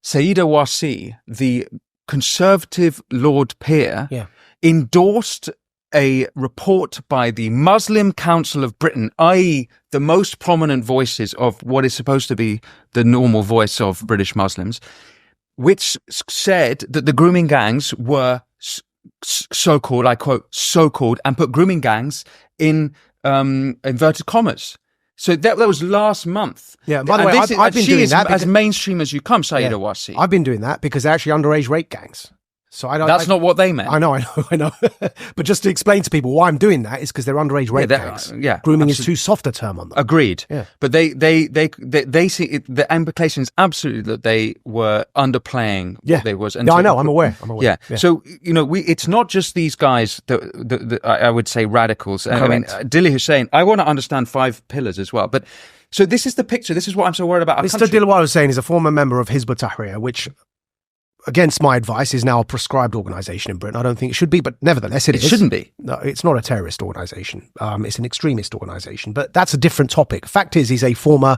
Sayeeda Warsi, the Conservative Lord Peer, endorsed a report by the Muslim Council of Britain, i.e. the most prominent voices of what is supposed to be the normal voice of British Muslims, which said that the grooming gangs were so-called, I quote, so-called, and put grooming gangs in inverted commas. So that was last month. Yeah, by the way, I've been doing that. As mainstream as you come, Sayeeda Warsi. I've been doing that because they're actually underage rape gangs. So That's not what they meant. I know. But just to explain to people why I'm doing that is because they're underage rape gangs. Grooming is too soft a term on them. Agreed. Yeah. But they see it, the implication is absolutely that they were underplaying what they was. Yeah, I know. I'm aware. Yeah. So it's not just these guys that I would say radicals. I mean, Dilly Hussein. I want to understand 5 pillars as well. But so this is the picture. This is what I'm so worried about. Mr. Dilawar Hussein is a former member of Hizb ut-Tahrir, which, against my advice, is now a proscribed organisation in Britain. I don't think it should be, but nevertheless it is. It shouldn't be. No, it's not a terrorist organisation. It's an extremist organisation, but that's a different topic. Fact is, he's a former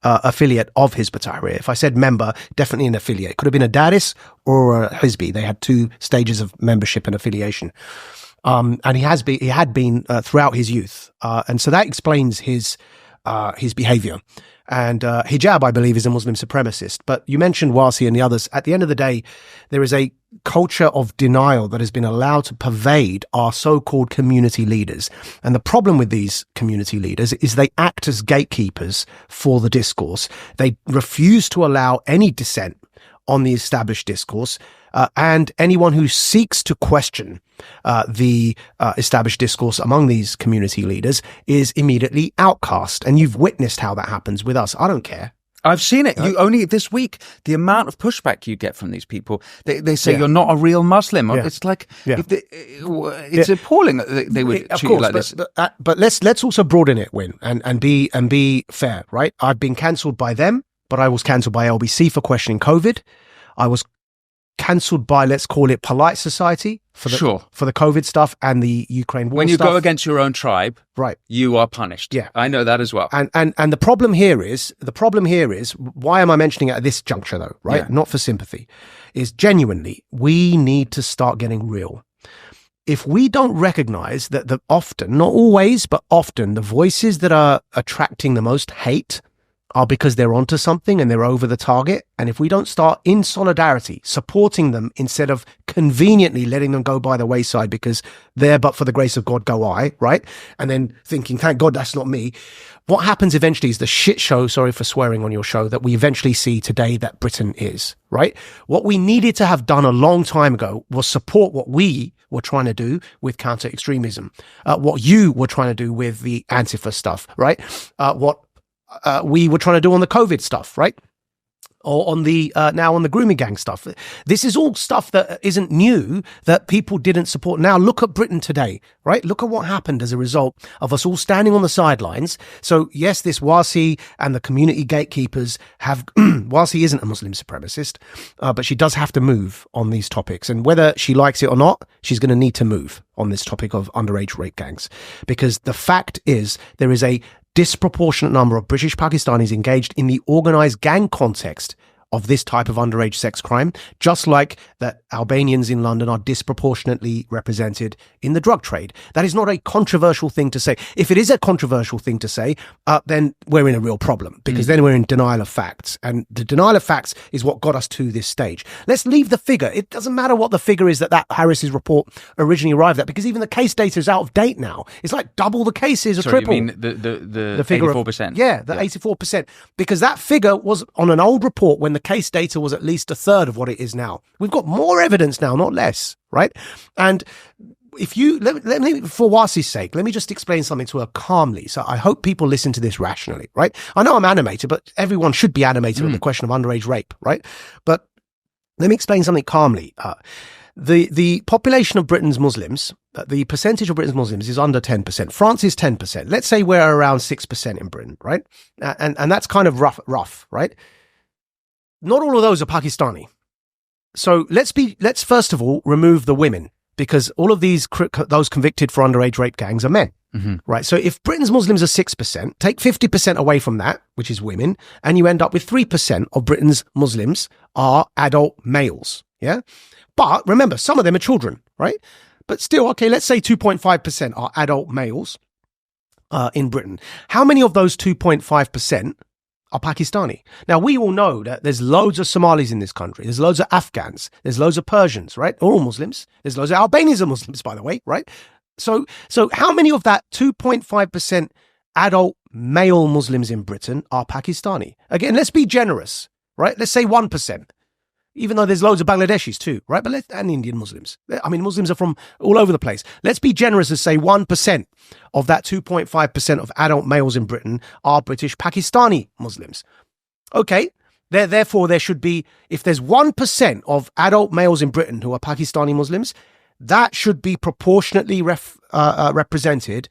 affiliate of Hizb ut-Tahrir. If I said member, definitely an affiliate. Could have been a Daris or a Hizbi. They had 2 stages of membership and affiliation. And he had been throughout his youth. And so that explains his behaviour. And hijab, I believe, is a Muslim supremacist. But you mentioned Warsi and the others. At the end of the day, there is a culture of denial that has been allowed to pervade our so-called community leaders. And the problem with these community leaders is they act as gatekeepers for the discourse. They refuse to allow any dissent on the established discourse. And anyone who seeks to question the established discourse among these community leaders is immediately outcast. And you've witnessed how that happens with us. I don't care. I've seen it. You only this week, the amount of pushback you get from these people. They say you're not a real Muslim. It's like it's appalling that they would treat you like this. But let's also broaden it, Win, and be fair, right? I've been cancelled by them, but I was cancelled by LBC for questioning COVID. I was cancelled by, let's call it, polite society for the COVID stuff and the Ukraine war. When you stuff. go against your own tribe, right, you are punished. Yeah, I know that as well. And the problem here is why am I mentioning it at this juncture though? Right, not for sympathy, is genuinely we need to start getting real. If we don't recognize that often, not always, but often, the voices that are attracting the most hate are because they're onto something and they're over the target. And if we don't start in solidarity, supporting them instead of conveniently letting them go by the wayside because there, but for the grace of God, go I, right? And then thinking, thank God that's not me. What happens eventually is the shit show, sorry for swearing on your show, that we eventually see today that Britain is, right? What we needed to have done a long time ago was support what we were trying to do with counter-extremism, what you were trying to do with the Antifa stuff, right? What we were trying to do on the COVID stuff, right? Or on the now on the grooming gang stuff. This is all stuff that isn't new, that people didn't support. Now look at Britain today, right? Look at what happened as a result of us all standing on the sidelines. So yes, this Warsi and the community gatekeepers have, Warsi isn't a Muslim supremacist, but she does have to move on these topics. And whether she likes it or not, she's going to need to move on this topic of underage rape gangs. Because the fact is, there is a disproportionate number of British Pakistanis engaged in the organised gang context of this type of underage sex crime, just like that Albanians in London are disproportionately represented in the drug trade. That is not a controversial thing to say. If it is a controversial thing to say, then we're in a real problem, because then we're in denial of facts. And the denial of facts is what got us to this stage. Let's leave the figure. It doesn't matter what the figure is that Harris's report originally arrived at, because even the case data is out of date now. It's like double the cases, or triple. You mean the figure 84%? 84%. Because that figure was on an old report when the case data was at least a third of what it is now. We've got more evidence now, not less, right? And if you, let me, for Warsi's sake, let me just explain something to her calmly. So I hope people listen to this rationally, right? I know I'm animated, but everyone should be animated with the question of underage rape, right? But let me explain something calmly. The population of Britain's Muslims, the percentage of Britain's Muslims is under 10%. France is 10%. Let's say we're around 6% in Britain, right? And that's kind of rough, right? Not all of those are Pakistani. So let's first of all remove the women, because all of those convicted for underage rape gangs are men. Mm-hmm. Right. So if Britain's Muslims are 6%, take 50% away from that, which is women, and you end up with 3% of Britain's Muslims are adult males. Yeah. But remember, some of them are children, right? But still, okay, let's say 2.5% are adult males in Britain. How many of those 2.5% are Pakistani? Now, we all know that there's loads of Somalis in this country. There's loads of Afghans. There's loads of Persians, right? They're all Muslims. There's loads of Albanians are Muslims, by the way, right? So how many of that 2.5% adult male Muslims in Britain are Pakistani? Again, let's be generous, right? Let's say 1%, even though there's loads of Bangladeshis too, right? But and Indian Muslims. I mean, Muslims are from all over the place. Let's be generous and say 1% of that 2.5% of adult males in Britain are British Pakistani Muslims. Okay. Therefore, there should be, if there's 1% of adult males in Britain who are Pakistani Muslims, that should be proportionately represented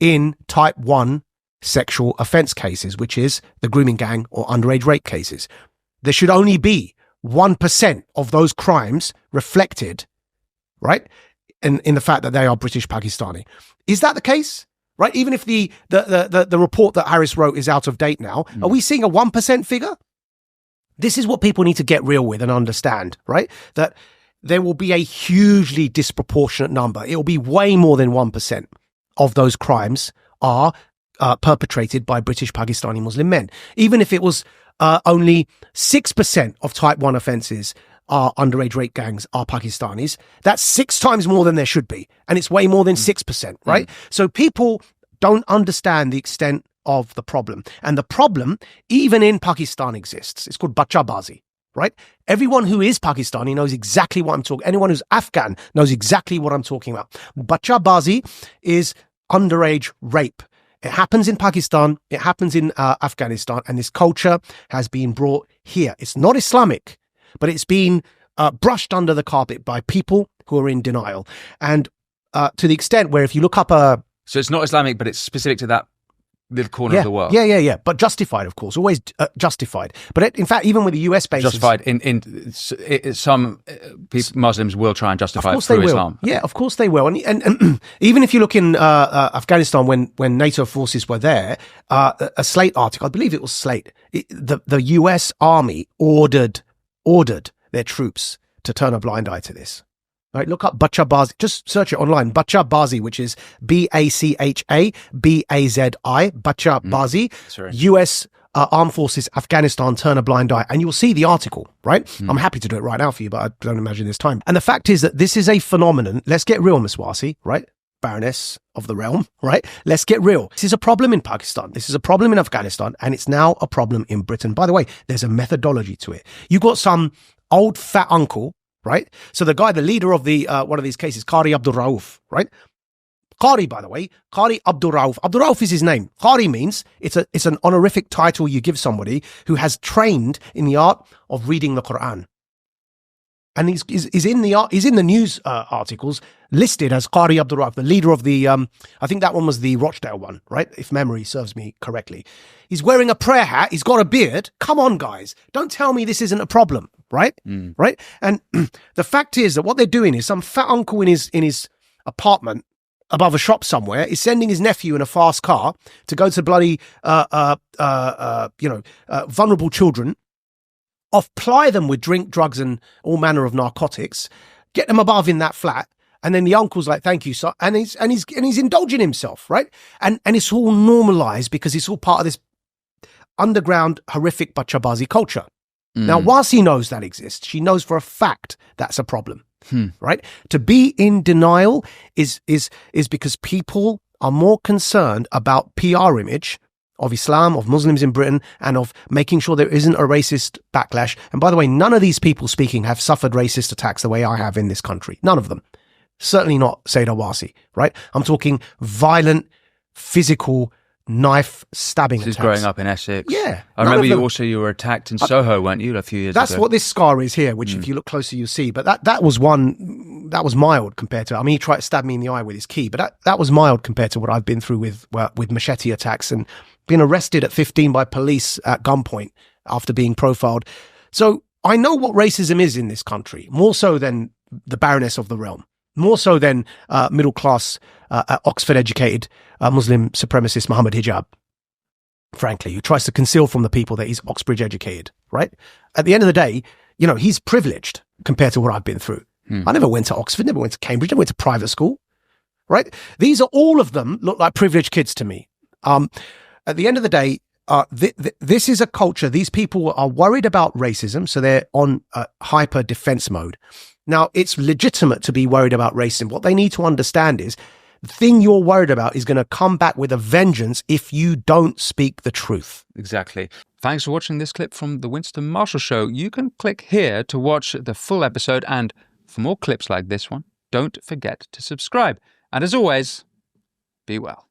in type 1 sexual offence cases, which is the grooming gang or underage rape cases. There should only be 1% of those crimes reflected, right, in the fact that they are British Pakistani. Is that the case? Right? Even if the report that Harris wrote is out of date now, are we seeing a 1% figure? This is what people need to get real with and understand, right? That there will be a hugely disproportionate number. It will be way more than 1% of those crimes are perpetrated by British Pakistani Muslim men. Even if it was only 6% of type 1 offences are underage rape gangs are Pakistanis, that's 6 times more than there should be. And it's way more than 6%, right? So people don't understand the extent of the problem. And the problem, even in Pakistan, exists. It's called bachabazi. Right? Everyone who is Pakistani knows exactly what I'm talking. Anyone who's Afghan knows exactly what I'm talking about. Bachabazi is underage rape. It happens in Pakistan. It happens in Afghanistan. And this culture has been brought here. It's not Islamic, but it's been brushed under the carpet by people who are in denial. And to the extent where if you look up So it's not Islamic, but it's specific to that little corner of the world. Yeah. But justified, of course, always justified. But in fact, even with the US bases, justified in some Muslims will try and justify it through Islam. Yeah, of course they will. And even if you look in Afghanistan, when NATO forces were there, a Slate article, I believe it was Slate, the US Army ordered their troops to turn a blind eye to this. Right, look up Bachabazi. Just search it online. Bachabazi, which is Bachabazi. Bachabazi. US Armed Forces, Afghanistan, turn a blind eye. And you'll see the article, right? I'm happy to do it right now for you, but I don't imagine there's time. And the fact is that this is a phenomenon. Let's get real, Miss Warsi, right? Baroness of the realm, right? Let's get real. This is a problem in Pakistan. This is a problem in Afghanistan. And it's now a problem in Britain. By the way, there's a methodology to it. You got some old fat uncle, right? So the guy, the leader of the one of these cases, Qari Abdul Rauf, right? Qari, by the way, Qari Abdul Rauf. Abdul Rauf is his name. Qari means it's an honorific title you give somebody who has trained in the art of reading the Quran. And he's in the news articles listed as Qari Abdul Rauf, the leader of the I think that one was the Rochdale one, right? If memory serves me correctly. He's wearing a prayer hat. He's got a beard. Come on, guys. Don't tell me this isn't a problem, right? Right? And the fact is that what they're doing is some fat uncle in his apartment above a shop somewhere is sending his nephew in a fast car to go to bloody vulnerable children, ply them with drink, drugs, and all manner of narcotics, get them above in that flat, and then the uncle's like, "Thank you, sir," and he's indulging himself, right? And it's all normalized because it's all part of this underground horrific Bachabazi culture. Now, Warsi knows that exists. She knows for a fact that's a problem, right? To be in denial is because people are more concerned about PR image of Islam, of Muslims in Britain, and of making sure there isn't a racist backlash. And by the way, none of these people speaking have suffered racist attacks the way I have in this country. None of them. Certainly not Sayeeda Warsi, right? I'm talking violent, physical, knife stabbing attacks. This is growing up in Essex. Yeah. I remember you were attacked in Soho, weren't you, a few years ago? That's what this scar is here, which if you look closer, you'll see. But that was mild compared to, I mean, he tried to stab me in the eye with his key, but that was mild compared to what I've been through with machete attacks and been arrested at 15 by police at gunpoint after being profiled. So I know what racism is in this country, more so than the Baroness of the realm. more so than middle-class, Oxford-educated Muslim supremacist Muhammad Hijab, frankly, who tries to conceal from the people that he's Oxbridge-educated, right? At the end of the day, he's privileged compared to what I've been through. I never went to Oxford, never went to Cambridge, never went to private school, right? All of them look like privileged kids to me. At the end of the day, this is a culture. These people are worried about racism, so they're on hyper defense mode. Now, it's legitimate to be worried about racism. What they need to understand is the thing you're worried about is going to come back with a vengeance if you don't speak the truth. Exactly. Thanks for watching this clip from The Winston Marshall Show. You can click here to watch the full episode. And for more clips like this one, don't forget to subscribe. And as always, be well.